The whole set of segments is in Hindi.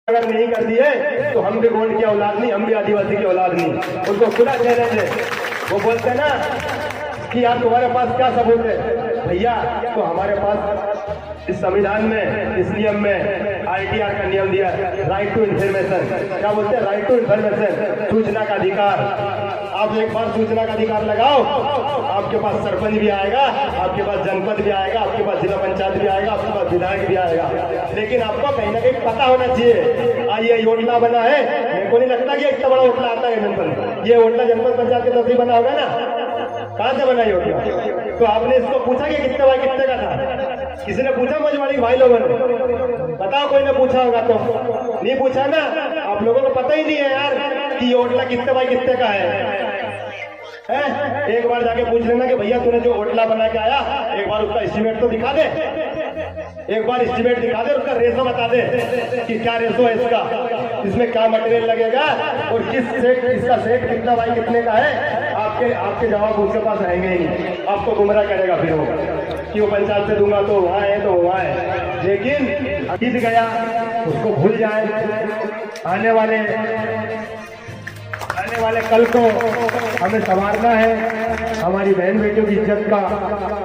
अगर नहीं कर दिए तो हम भी गोंड की औलाद नहीं, हम भी आदिवासी की औलाद नहीं। उनको खुला चैलेंज है। वो बोलते हैं ना कि यार तुम्हारे पास क्या सबूत है? भैया तो हमारे पास इस संविधान में, इस नियम में ITR का नियम दिया है, राइट टू इन्फॉर्मेशन। क्या बोलते हैं? राइट टू इन्फॉर्मेशन, सूचना का अधिकार। आप एक बार सूचना का अधिकार लगाओ, आपके पास सरपंच भी आएगा, आपके पास जनपद भी आएगा, आपके पास जिला पंचायत भी आएगा, आपके पास विधायक भी आएगा। लेकिन आपको कहीं ना कहीं पता होना चाहिए ये योजना बना है। मेरे को नहीं लगता कि इतना बड़ा होटला आता है जनपद। ये होटला जनपद पंचायत के तरफ से बना होगा ना? कहाँ से बना योजना? तो आपने इसको पूछा कि कितने बाई कितने का था? किसी ने पूछा मजवाड़ी भाई लोगों ने? बताओ, कोई ने पूछा होगा तो? नहीं पूछा ना। आप लोगों को पता ही नहीं है यार कि ये होटला कितने बाई कितने का है। एक बार जाके पूछ लेना कि भैया तूने जो होटला बना के आया, एक बार उसका एस्टिमेट तो दिखा दे। एक बार एस्टिमेट दिखा दे, उसका रेशो बता दे कि क्या रेशो है इसका, इसमें क्या मटेरियल लगेगा और किस सेट, इसका सेट कितना बाई कितने का है। आपके जवाब उसके पास रहेंगे ही नहीं। आपको गुमराह करेगा फिर वो कि वो पंचायत से दूंगा तो वहाँ है, तो वहाँ है। लेकिन बीत गया, उसको भूल जाए। आने वाले कल को हमें संवारना है। हमारी बहन बेटियों की इज्जत का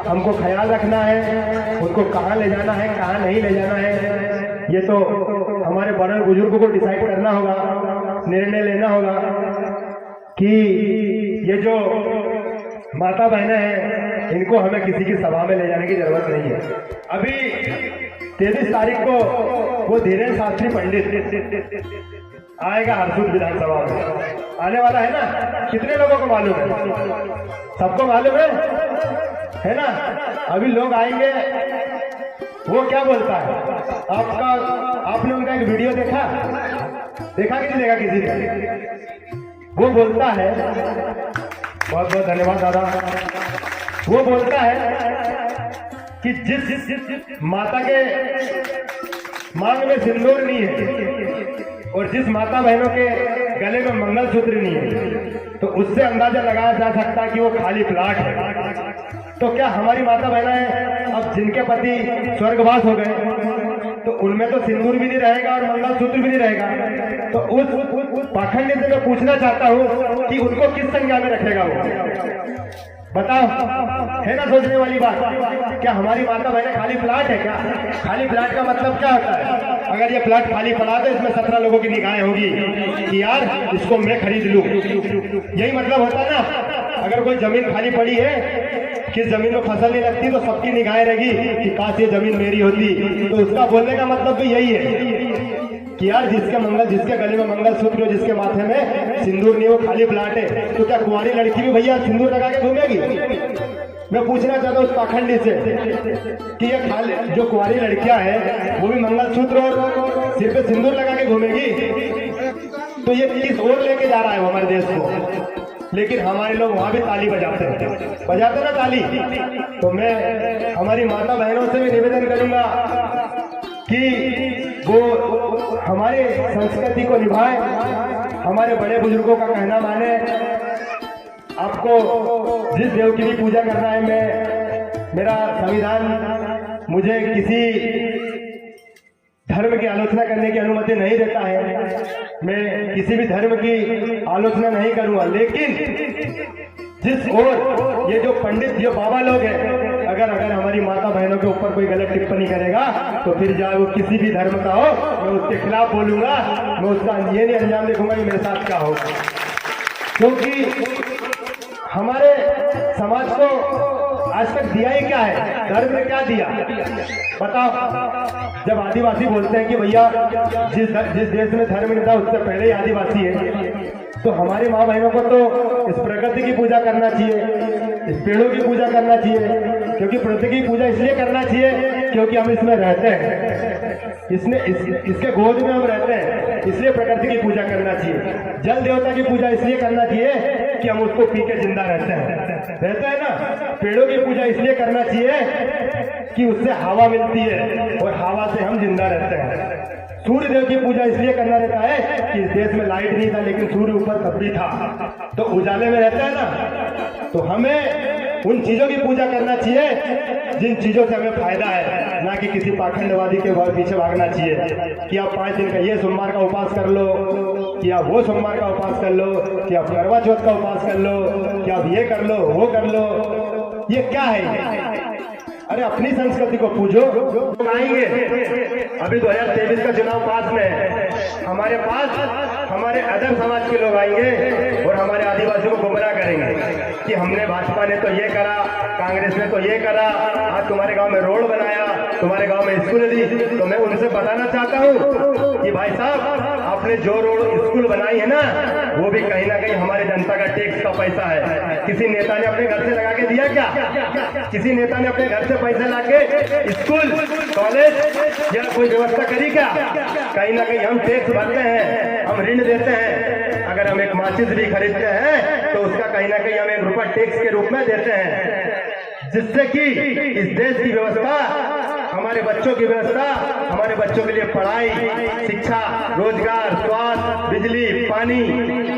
हमको ख्याल रखना है। उनको कहाँ ले जाना है, कहाँ नहीं ले जाना है, ये तो हमारे बड़े बुजुर्गों को डिसाइड करना होगा, निर्णय लेना होगा कि ये जो माता बहनें हैं, इनको हमें किसी की सभा में ले जाने की जरूरत नहीं है। अभी 23 तारीख को वो धीरेन्द्र शास्त्री पंडित आएगा हरसूद विधानसभा में, आने वाला है ना? कितने लोगों को मालूम है? सबको मालूम है ना? अभी लोग आएंगे। वो क्या बोलता है? आपने उनका एक वीडियो देखा कि नहीं देखा किसी ने? वो बोलता है, बहुत बहुत धन्यवाद दादा। वो बोलता है कि जिस माता के मांग में सिंदूर नहीं है और जिस माता बहनों के गले में मंगलसूत्र नहीं है, तो उससे अंदाजा लगाया जा सकता है कि वो खाली प्लाट है। तो क्या हमारी माता बहनें अब जिनके पति स्वर्गवास हो गए, तो उनमें तो सिंदूर भी नहीं रहेगा और मंगलसूत्र भी नहीं रहेगा। तो उस पाखंड से मैं पूछना चाहता हूँ कि उनको किस संज्ञा में रखेगा वो? बताओ, है ना सोचने वाली बात? क्या हमारी माता बहनें खाली प्लाट है क्या? खाली प्लाट का मतलब क्या होता है? अगर ये प्लाट खाली पड़ा तो इसमें 17 लोगों की निगाहें होगी कि यार इसको मैं खरीद लूं। यही मतलब होता है ना। अगर कोई जमीन खाली पड़ी है, किस जमीन में फसल नहीं लगती, तो सबकी निगाहें रहेगी कि काश ये जमीन मेरी होती। तो उसका बोलने का मतलब भी यही है कि यार जिसके गले में मंगलसूत्र हो, जिसके माथे में सिंदूर नहीं, वो खाली प्लाट है। तो क्या कुंवारी लड़की भी भैया सिंदूर लगा के घूमेगी? मैं पूछना चाहता हूँ उस पाखंडी से कि ये खाली जो कुंवारी लड़कियां हैं, वो भी मंगलसूत्र और सिर पे सिंदूर लगा के घूमेगी? तो ये किस ओर लेके जा रहा है हमारे देश को? लेकिन हमारे लोग वहां भी ताली बजाते ना ताली। तो मैं हमारी माता बहनों से भी निवेदन करूंगा कि वो हमारे संस्कृति को निभाए, हमारे बड़े बुजुर्गों का कहना माने। आपको जिस देव की भी पूजा करना है, मेरा संविधान मुझे किसी धर्म की आलोचना करने की अनुमति नहीं देता है। मैं किसी भी धर्म की आलोचना नहीं करूंगा। लेकिन जिस ओर ये जो पंडित, जो बाबा लोग हैं, अगर हमारी माता बहनों के ऊपर कोई गलत टिप्पणी करेगा, तो फिर चाहे वो किसी भी धर्म का हो, मैं उसके खिलाफ बोलूंगा। मैं उसका ये नहीं अंजाम देखूंगा कि मेरे साथ क्या होगा। क्योंकि हमारे समाज को आज तक दिया ही क्या है? धर्म ने क्या दिया? बताओ। जब आदिवासी बोलते हैं कि भैया जिस देश में धर्म नहीं था उससे पहले ही आदिवासी है, तो हमारी माँ बहनों को तो इस प्रकृति की पूजा करना चाहिए, इस पेड़ों की पूजा करना चाहिए। क्योंकि प्रकृति की पूजा इसलिए करना चाहिए क्योंकि हम इसमें रहते हैं, इसके गोद में हम रहते हैं, इसलिए प्रकृति की पूजा करना चाहिए। जल देवता की पूजा इसलिए करना चाहिए कि हम उसको पी के जिंदा रहते हैं ना। पेड़ों की पूजा इसलिए करना चाहिए कि उससे हवा मिलती है और हवा से हम जिंदा रहते हैं। सूर्य देव की पूजा इसलिए करना रहता है कि इस देश में लाइट नहीं था, लेकिन सूर्य ऊपर तब भी था, तो उजाले में रहता है ना। तो हमें उन चीजों की पूजा करना चाहिए जिन चीजों से हमें फायदा है, ना कि किसी पाखंडवादी के पीछे भागना चाहिए कि आप 5 दिन का ये सोमवार का उपास कर लो, कि आप वो सोमवार का उपास कर लो, कि आप करवा चौथ का उपास कर लो, कि आप ये कर लो वो कर लो। ये क्या है? अरे अपनी संस्कृति को पूजो। आएंगे अभी 2023 का चुनाव पास में है, हमारे पास हमारे अदर समाज के लोग आएंगे और हमारे आदिवासियों को गुमराह करेंगे कि हमने भाजपा ने तो ये करा, कांग्रेस ने तो ये करा, आज तुम्हारे गांव में रोड बनाया, तुम्हारे गांव में स्कूल दी। तो मैं उनसे बताना चाहता हूँ कि भाई साहब, आपने जो रोड स्कूल बनाई है ना, वो भी कहीं ना कहीं हमारे जनता का टैक्स का पैसा है। किसी नेता ने अपने घर से लगा के दिया क्या? किसी नेता ने अपने घर से पैसे ला के स्कूल कॉलेज या कोई व्यवस्था करी क्या? कहीं ना कहीं हम टैक्स भरते हैं, हम ऋण देते हैं। अगर हम एक माचिस भी खरीदते हैं तो उसका कहीं ना कहीं हम 1 रुपया टैक्स के रूप में देते हैं, जिससे कि इस देश की व्यवस्था, हमारे बच्चों की व्यवस्था, हमारे बच्चों के लिए पढ़ाई, शिक्षा, रोजगार, स्वास्थ्य, बिजली, पानी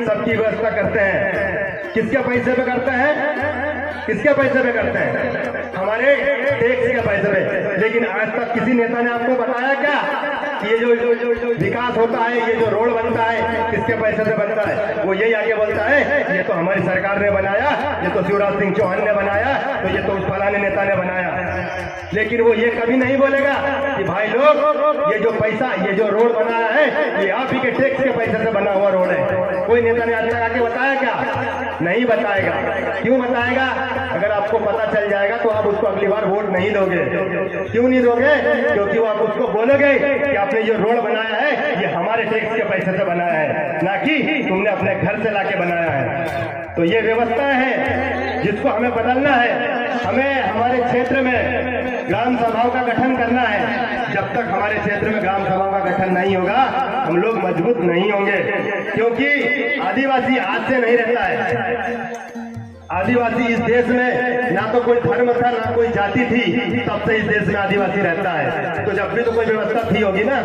सबकी व्यवस्था करते हैं। किसके पैसे पे करते हैं? किसके पैसे पे करते हैं? हमारे टैक्स के पैसे पे। लेकिन आज तक किसी नेता ने आपको बताया क्या कि ये जो विकास होता है, ये जो रोड बनता है, किसके पैसे से बनता है? वो यही आगे बोलता है ये तो हमारी सरकार ने बनाया, ये तो शिवराज सिंह चौहान ने बनाया, तो ये तो उस फलाने नेता ने बनाया। लेकिन वो ये कभी नहीं बोलेगा कि भाई लोग, ये जो पैसा, ये जो रोड बनाया है, ये आप ही के टैक्स के पैसे से बना हुआ रोड है। कोई नेता ने आज तक आके बताया क्या? नहीं बताएगा। क्यों बताएगा? अगर आपको पता चल जाएगा तो आप उसको अगली बार वोट नहीं दोगे। क्यों नहीं दोगे? क्योंकि वो आप उसको बोलोगे कि आपने जो रोड बनाया है ये हमारे टैक्स के पैसे से बनाया है, ना कि तुमने अपने घर से लाके बनाया है। तो ये व्यवस्था है जिसको हमें बदलना है। हमें हमारे क्षेत्र में ग्राम सभाओं का गठन करना है। जब तक हमारे क्षेत्र में ग्राम सभाओं का गठन नहीं होगा, हम लोग मजबूत नहीं होंगे, क्योंकि आदिवासी आज से नहीं रहता है। आदिवासी इस देश में ना तो कोई धर्म था, ना कोई जाति थी, तब से इस देश में आदिवासी रहता है। तो जब भी तो कोई व्यवस्था थी होगी ना,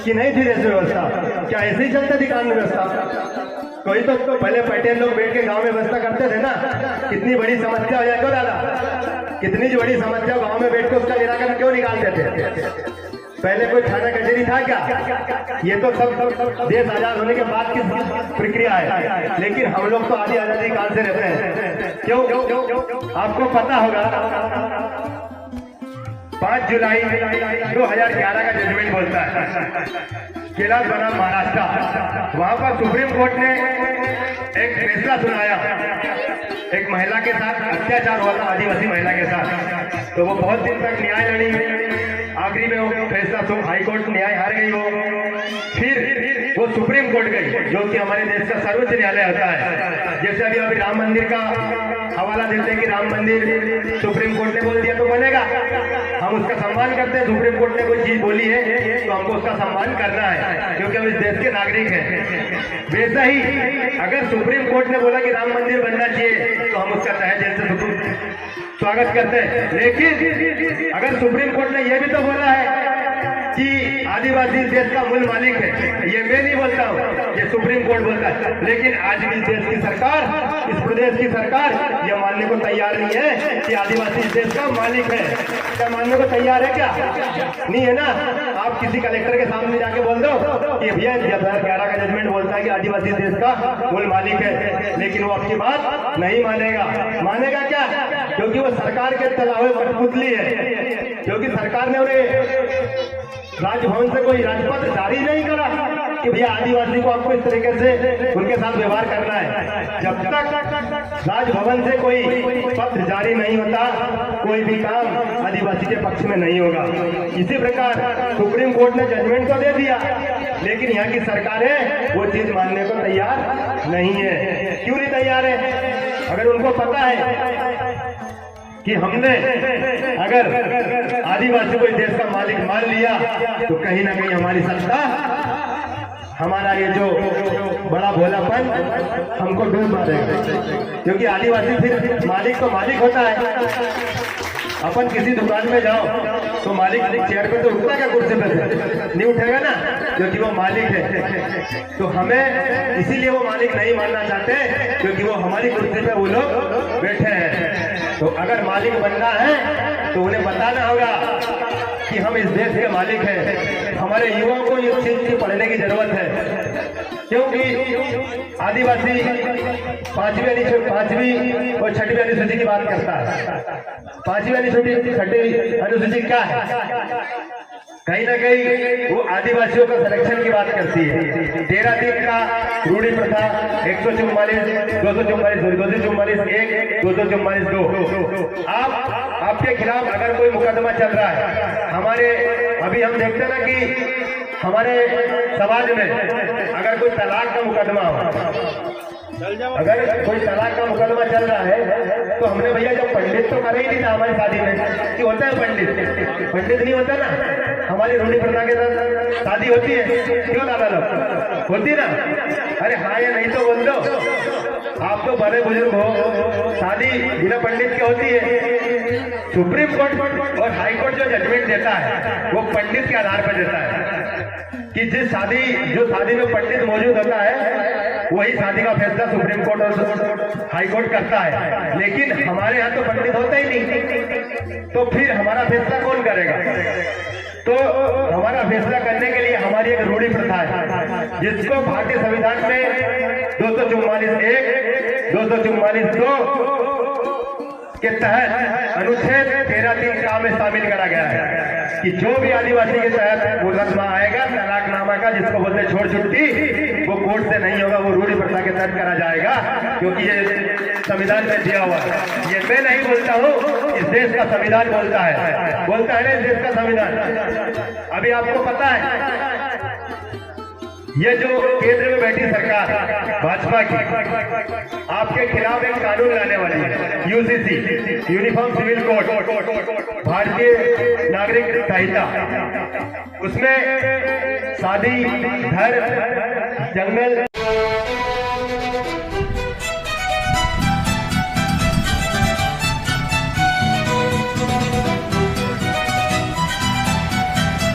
कि नहीं थी देश में व्यवस्था? क्या ऐसे ही चलते थी कानून व्यवस्था? कोई तो पहले पटेल लोग बैठ के गांव में व्यवस्था करते थे ना। कितनी बड़ी समस्या हो जाए क्यों दादा, कितनी बड़ी समस्या गांव में बैठ के उसका निराकरण क्यों निकालते थे? पहले कोई थाना कचहरी था क्या? ये तो सब देश आजाद होने के बाद की प्रक्रिया है। लेकिन हम लोग तो आजादी काल से रहते हैं। क्यों? आपको पता होगा 5 जुलाई 2011 का जजमेंट बोलता है, कैलाश बनाम महाराष्ट्र। वहां पर सुप्रीम कोर्ट ने एक फैसला सुनाया। एक महिला के साथ अत्याचार हुआ था, आदिवासी महिला के साथ। तो वो बहुत दिन तक न्याय लड़ी, आखिरी में वो फैसला हाई कोर्ट न्याय हार गई। वो फिर वो सुप्रीम कोर्ट गई, जो कि हमारे देश का सर्वोच्च न्यायालय होता है। जैसे अभी राम मंदिर का हवाला देते हैं कि राम मंदिर सुप्रीम कोर्ट ने बोल दिया तो बनेगा, हम उसका सम्मान करते हैं। सुप्रीम कोर्ट ने कोई चीज बोली है तो हमको उसका सम्मान करना है, क्योंकि हम इस देश के नागरिक हैं। वैसा ही अगर सुप्रीम कोर्ट ने बोला कि राम मंदिर बनना चाहिए तो हम उसका तहे दिल से स्वागत करते हैं। लेकिन अगर सुप्रीम कोर्ट ने यह भी तो बोला है कि आदिवासी देश का मूल मालिक है, ये मैं नहीं बोलता हूँ, ये सुप्रीम कोर्ट बोलता है। लेकिन आज भी इस देश की सरकार, इस प्रदेश की सरकार ये मानने को तैयार नहीं है कि आदिवासी इस देश का मालिक है। क्या मानने को तैयार है? क्या नहीं है ना? आप किसी कलेक्टर के सामने जाके बोल दो कि भैया 2011 का जजमेंट बोलता है कि आदिवासी देश का मूल मालिक है, लेकिन वो आपकी बात नहीं मानेगा। मानेगा क्या? क्योंकि वो सरकार के तला हुए कठपुतली है। क्योंकि सरकार ने उन्हें राजभवन से कोई राजपत्र जारी नहीं करा कि भैया आदिवासी को आपको इस तरीके से उनके साथ व्यवहार करना है। जब तक राजभवन से कोई पत्र जारी नहीं होता, कोई भी काम आदिवासी के पक्ष में नहीं होगा। इसी प्रकार सुप्रीम कोर्ट ने जजमेंट तो दे दिया, लेकिन यहाँ की सरकार है वो चीज मानने को तैयार नहीं है। क्यों नहीं तैयार है? अगर उनको पता है कि हमने अगर आदिवासी को इस देश का मालिक मान लिया तो कहीं ना कहीं हमारी सत्ता, हमारा ये जो बड़ा भोलापन हमको डूब देगा। क्योंकि आदिवासी फिर मालिक तो मालिक होता है। अपन किसी दुकान में जाओ तो मालिक चेयर पे तो उठता क्या? कुर्सी पे से नहीं उठेगा ना, क्योंकि वो मालिक है। तो हमें इसीलिए वो मालिक नहीं मानना चाहते, क्योंकि वो हमारी कुर्सी पे वो लोग बैठे हैं। तो अगर मालिक बनना है तो उन्हें बताना होगा कि हम इस देश के मालिक हैं। हमारे युवाओं को इस चीज की पढ़ने की जरूरत है, क्योंकि आदिवासी पांचवी और छठवीं अनुसूची की बात करता है। पांचवी अनुसूची छठवीं अनुसूची क्या है? कहीं ना कहीं वो आदिवासियों का संरक्षण की बात करती है। 13 दिन का रूढ़ी प्रथा 144, 244, 244 1, 244 2। आपके खिलाफ अगर कोई मुकदमा चल रहा है, हमारे अभी हम देखते ना कि हमारे समाज में अगर कोई तलाक का मुकदमा हो, अगर कोई तलाक का मुकदमा चल रहा है तो हमने भैया जब पंडित तो करे ही नहीं था हमारी शादी में कि होता है पंडित नहीं होता ना। हमारी रूढ़ी प्रथा के साथ शादी होती है, क्यों दादा लोग होती ना? अरे हाँ या नहीं तो बोल दो। आप तो बड़े बुजुर्ग हो, शादी बिना पंडित के होती है। सुप्रीम कोर्ट और हाई कोर्ट जो जजमेंट देता है वो पंडित के आधार पर देता है कि जो शादी में पंडित मौजूद होता है वही शादी का फैसला सुप्रीम कोर्ट और हाई कोर्ट करता है। लेकिन हमारे यहाँ तो पंडित होता ही नहीं, तो फिर हमारा फैसला कौन करेगा? तो हमारा फैसला करने के लिए हमारी एक रूढ़ी प्रथा है, जिसको भारतीय संविधान में 244 1, 244 2 के तहत अनुच्छेद 13(3) में शामिल करा गया है कि जो भी आदिवासी के तहत मुकदमा आएगा तलाकनामा का, जिसको बोलते छोड़ छुट्टी, वो कोर्ट से नहीं होगा, वो रूढ़ी प्रथा के तहत करा जाएगा, क्योंकि ये संविधान में दिया हुआ है। ये मैं नहीं बोलता हूँ, इस देश का संविधान बोलता है ना, इस देश का संविधान। अभी आपको पता है ये जो केंद्र में बैठी सरकार भाजपा की आपके खिलाफ एक कानून लाने वाली है, यूसीसी, यूनिफॉर्म सिविल कोड, भारतीय नागरिक संहिता। उसमें शादी, धर्म, जंगल